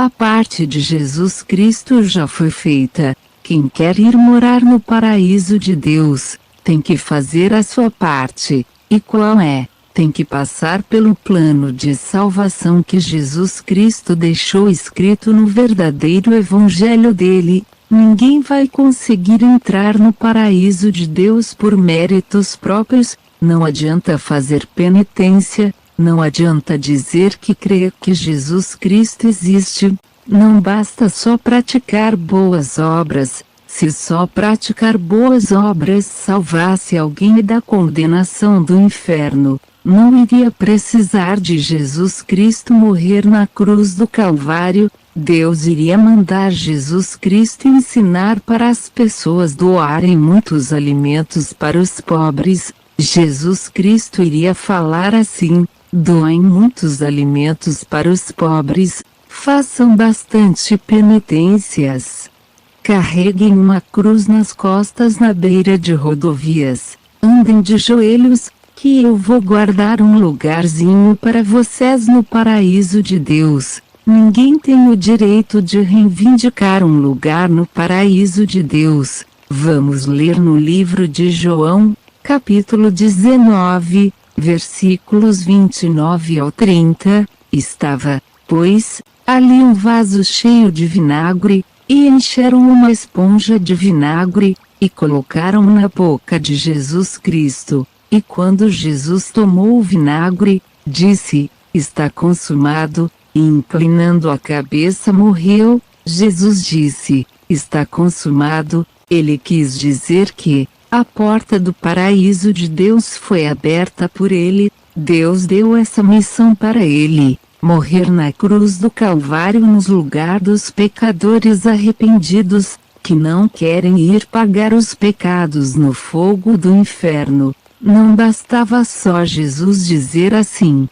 A parte de Jesus Cristo já foi feita. Quem quer ir morar no paraíso de Deus, tem que fazer a sua parte. E qual é? Tem que passar pelo plano de salvação que Jesus Cristo deixou escrito no verdadeiro evangelho dele. Ninguém vai conseguir entrar no paraíso de Deus por méritos próprios. Não adianta fazer penitência, não adianta dizer que crê que Jesus Cristo existe. Não basta só praticar boas obras. Se só praticar boas obras salvasse alguém da condenação do inferno, não iria precisar de Jesus Cristo morrer na cruz do Calvário. Deus iria mandar Jesus Cristo ensinar para as pessoas doarem muitos alimentos para os pobres. Jesus Cristo iria falar assim: doem muitos alimentos para os pobres, façam bastante penitências. Carreguem uma cruz nas costas na beira de rodovias, andem de joelhos, que eu vou guardar um lugarzinho para vocês no paraíso de Deus. Ninguém tem o direito de reivindicar um lugar no paraíso de Deus. Vamos ler no livro de João, capítulo 19, versículos 29 ao 30. Estava, pois, ali um vaso cheio de vinagre, e encheram uma esponja de vinagre, e colocaram na boca de Jesus Cristo. E quando Jesus tomou o vinagre, disse: está consumado, e inclinando a cabeça morreu. Jesus disse: está consumado. Ele quis dizer que a porta do paraíso de Deus foi aberta por ele. Deus deu essa missão para ele: morrer na cruz do Calvário nos lugar dos pecadores arrependidos, que não querem ir pagar os pecados no fogo do inferno. Não bastava só Jesus dizer assim: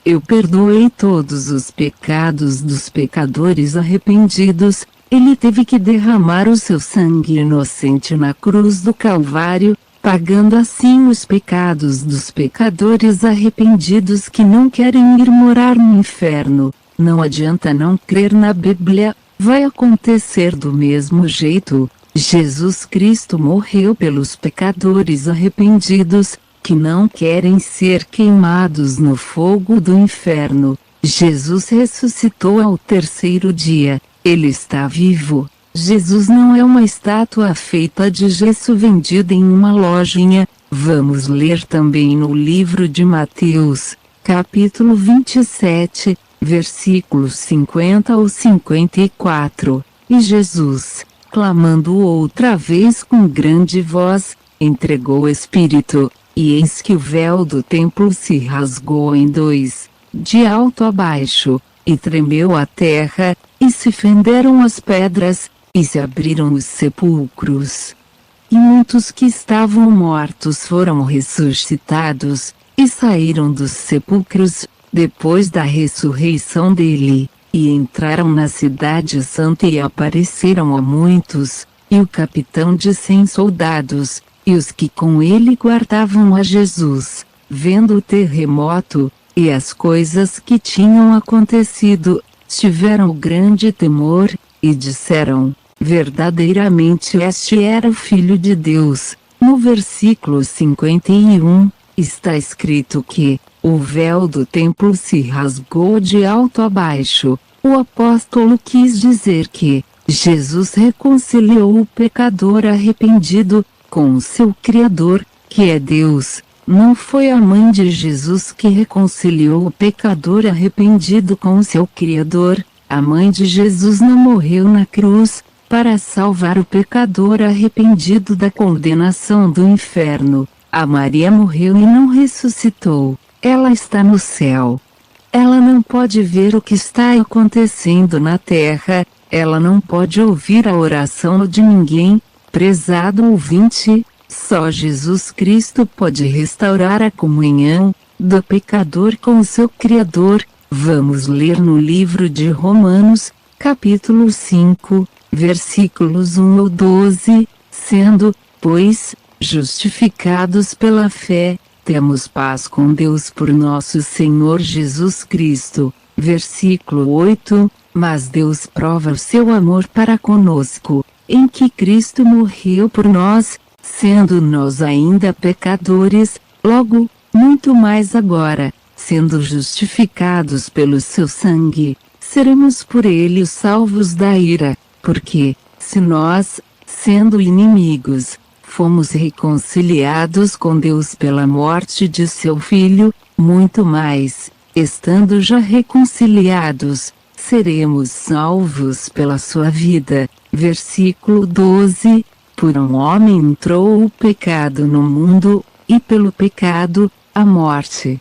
eu perdoei todos os pecados dos pecadores arrependidos. Ele teve que derramar o seu sangue inocente na cruz do Calvário, pagando assim os pecados dos pecadores arrependidos que não querem ir morar no inferno. Não adianta não crer na Bíblia, vai acontecer do mesmo jeito. Jesus Cristo morreu pelos pecadores arrependidos, que não querem ser queimados no fogo do inferno. Jesus ressuscitou ao terceiro dia. Ele está vivo. Jesus não é uma estátua feita de gesso vendida em uma lojinha. Vamos ler também no livro de Mateus, capítulo 27, versículos 50 ao 54. E Jesus, clamando outra vez com grande voz, entregou o Espírito. E eis que o véu do templo se rasgou em dois, de alto a baixo, e tremeu a terra, e se fenderam as pedras, e se abriram os sepulcros. E muitos que estavam mortos foram ressuscitados, e saíram dos sepulcros, depois da ressurreição dele, e entraram na cidade santa e apareceram a muitos. E o capitão de 100 soldados, e os que com ele guardavam a Jesus, vendo o terremoto, e as coisas que tinham acontecido, tiveram grande temor, e disseram: verdadeiramente este era o Filho de Deus. No versículo 51, está escrito que o véu do templo se rasgou de alto a baixo. O apóstolo quis dizer que Jesus reconciliou o pecador arrependido com o seu Criador, que é Deus. Não foi a mãe de Jesus que reconciliou o pecador arrependido com o seu Criador. A mãe de Jesus não morreu na cruz para salvar o pecador arrependido da condenação do inferno. A Maria morreu e não ressuscitou. Ela está no céu. Ela não pode ver o que está acontecendo na terra. Ela não pode ouvir a oração de ninguém. Prezado ouvinte, só Jesus Cristo pode restaurar a comunhão do pecador com o seu Criador. Vamos ler no livro de Romanos, capítulo 5, versículos 1 ao 12, sendo, pois, justificados pela fé, temos paz com Deus por nosso Senhor Jesus Cristo. Versículo 8, Mas Deus prova o seu amor para conosco, em que Cristo morreu por nós, sendo nós ainda pecadores, logo, muito mais agora, sendo justificados pelo seu sangue, seremos por ele salvos da ira, porque, se nós, sendo inimigos, fomos reconciliados com Deus pela morte de seu Filho, muito mais, estando já reconciliados, seremos salvos pela sua vida. Versículo 12, por um homem entrou o pecado no mundo, e pelo pecado, a morte.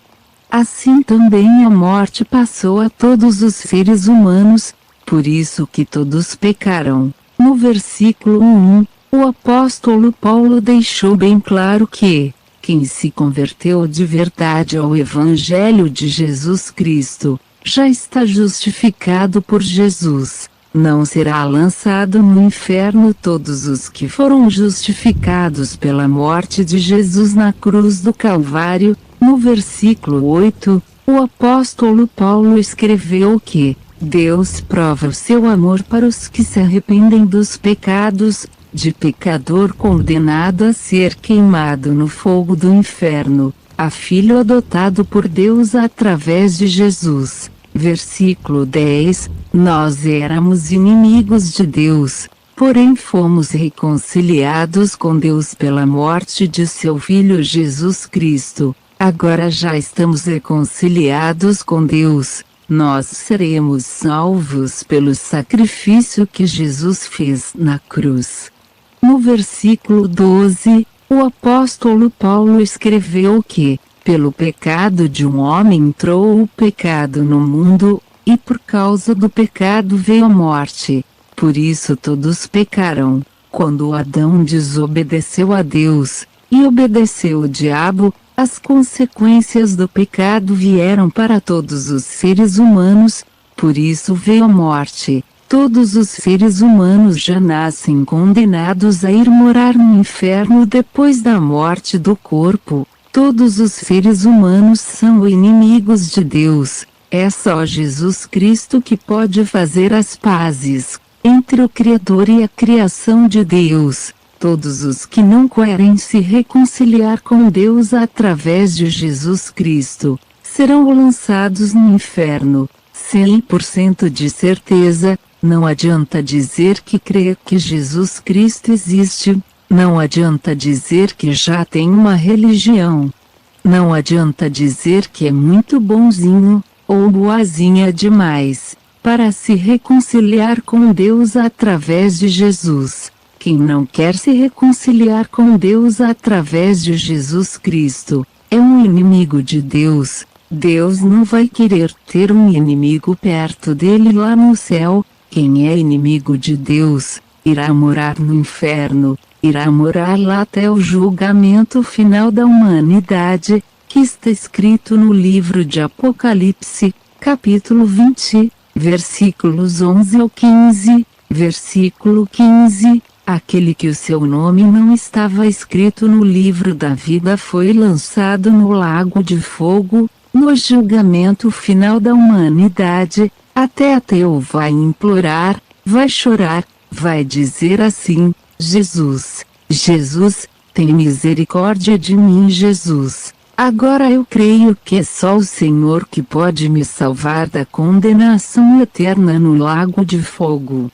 Assim também a morte passou a todos os seres humanos, por isso que todos pecaram. No versículo 1, o apóstolo Paulo deixou bem claro que, quem se converteu de verdade ao Evangelho de Jesus Cristo, já está justificado por Jesus. Não será lançado no inferno todos os que foram justificados pela morte de Jesus na cruz do Calvário. No versículo 8, o apóstolo Paulo escreveu que Deus prova o seu amor para os que se arrependem dos pecados, de pecador condenado a ser queimado no fogo do inferno, a filho adotado por Deus através de Jesus. Versículo 10, nós éramos inimigos de Deus, porém fomos reconciliados com Deus pela morte de seu Filho Jesus Cristo. Agora já estamos reconciliados com Deus, nós seremos salvos pelo sacrifício que Jesus fez na cruz. No versículo 12, o apóstolo Paulo escreveu que, pelo pecado de um homem entrou o pecado no mundo, e por causa do pecado veio a morte. Por isso todos pecaram. Quando Adão desobedeceu a Deus, e obedeceu o diabo, as consequências do pecado vieram para todos os seres humanos, por isso veio a morte. Todos os seres humanos já nascem condenados a ir morar no inferno depois da morte do corpo. Todos os seres humanos são inimigos de Deus. É só Jesus Cristo que pode fazer as pazes entre o Criador e a criação de Deus. Todos os que não querem se reconciliar com Deus através de Jesus Cristo, serão lançados no inferno. 100% de certeza, não adianta dizer que crê que Jesus Cristo existe, não adianta dizer que já tem uma religião. Não adianta dizer que é muito bonzinho, ou boazinha demais, para se reconciliar com Deus através de Jesus. Quem não quer se reconciliar com Deus através de Jesus Cristo, é um inimigo de Deus. Deus não vai querer ter um inimigo perto dele lá no céu. Quem é inimigo de Deus, irá morar no inferno, irá morar lá até o julgamento final da humanidade, que está escrito no livro de Apocalipse, capítulo 20, versículos 11 ao 15, versículo 15. Aquele que o seu nome não estava escrito no livro da vida foi lançado no lago de fogo, no julgamento final da humanidade. Até ateu vai implorar, vai chorar, vai dizer assim: Jesus, Jesus, tem misericórdia de mim, Jesus. Agora eu creio que é só o Senhor que pode me salvar da condenação eterna no lago de fogo.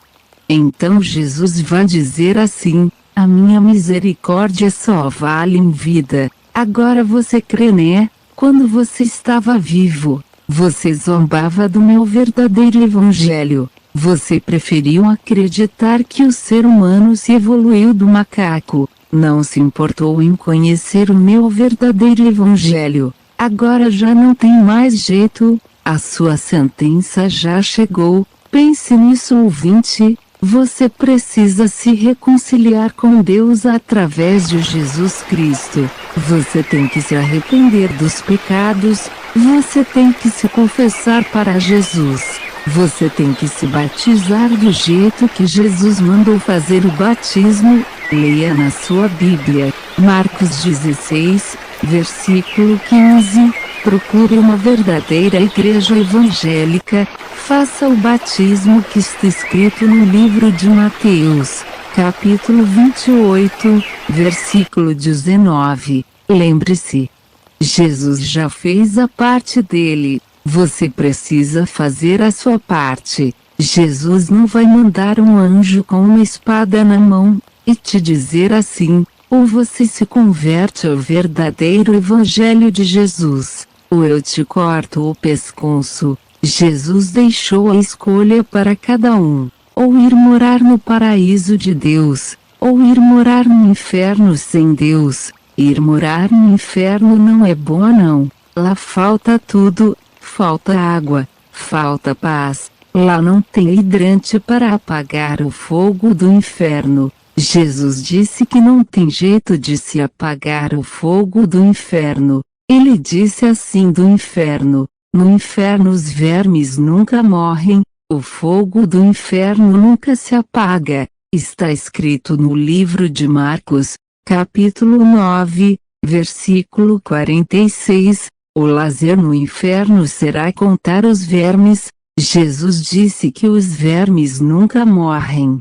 Então Jesus vai dizer assim: a minha misericórdia só vale em vida. Agora você crê, né? Quando você estava vivo, você zombava do meu verdadeiro evangelho. Você preferiu acreditar que o ser humano se evoluiu do macaco. Não se importou em conhecer o meu verdadeiro evangelho. Agora já não tem mais jeito, a sua sentença já chegou. Pense nisso, ouvinte. Você precisa se reconciliar com Deus através de Jesus Cristo. Você tem que se arrepender dos pecados. Você tem que se confessar para Jesus. Você tem que se batizar do jeito que Jesus mandou fazer o batismo. Leia na sua Bíblia, Marcos 16, versículo 15. Procure uma verdadeira igreja evangélica, faça o batismo que está escrito no livro de Mateus, capítulo 28, versículo 19. Lembre-se, Jesus já fez a parte dele, você precisa fazer a sua parte. Jesus não vai mandar um anjo com uma espada na mão, e te dizer assim, ou você se converte ao verdadeiro evangelho de Jesus, ou eu te corto o pescoço. Jesus deixou a escolha para cada um, ou ir morar no paraíso de Deus, ou ir morar no inferno sem Deus. Ir morar no inferno não é bom não, lá falta tudo, falta água, falta paz, lá não tem hidrante para apagar o fogo do inferno. Jesus disse que não tem jeito de se apagar o fogo do inferno. Ele disse assim do inferno: no inferno os vermes nunca morrem, o fogo do inferno nunca se apaga. Está escrito no livro de Marcos, capítulo 9, versículo 46, o lazer no inferno será contar os vermes. Jesus disse que os vermes nunca morrem.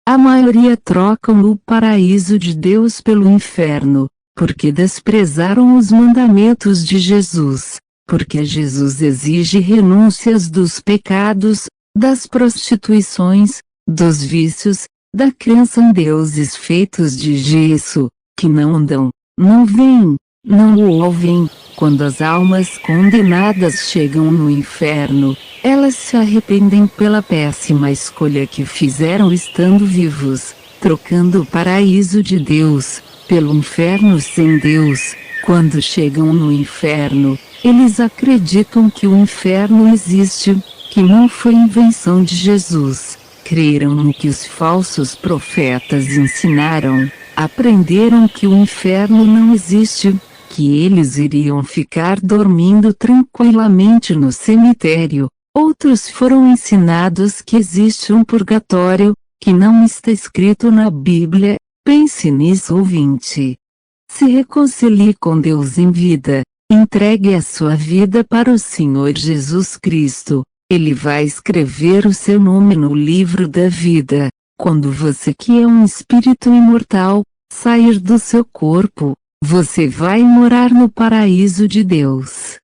A maioria trocam o paraíso de Deus pelo inferno, porque desprezaram os mandamentos de Jesus, porque Jesus exige renúncias dos pecados, das prostituições, dos vícios, da crença em deuses feitos de gesso, que não andam, não veem, não o ouvem. Quando as almas condenadas chegam no inferno, elas se arrependem pela péssima escolha que fizeram estando vivos, trocando o paraíso de Deus pelo inferno sem Deus. Quando chegam no inferno, eles acreditam que o inferno existe, que não foi invenção de Jesus. Creram no que os falsos profetas ensinaram, aprenderam que o inferno não existe, que eles iriam ficar dormindo tranquilamente no cemitério. Outros foram ensinados que existe um purgatório, que não está escrito na Bíblia. Pense nisso, ouvinte. Se reconcilie com Deus em vida, entregue a sua vida para o Senhor Jesus Cristo. Ele vai escrever o seu nome no livro da vida. Quando você, que é um espírito imortal, sair do seu corpo, você vai morar no paraíso de Deus.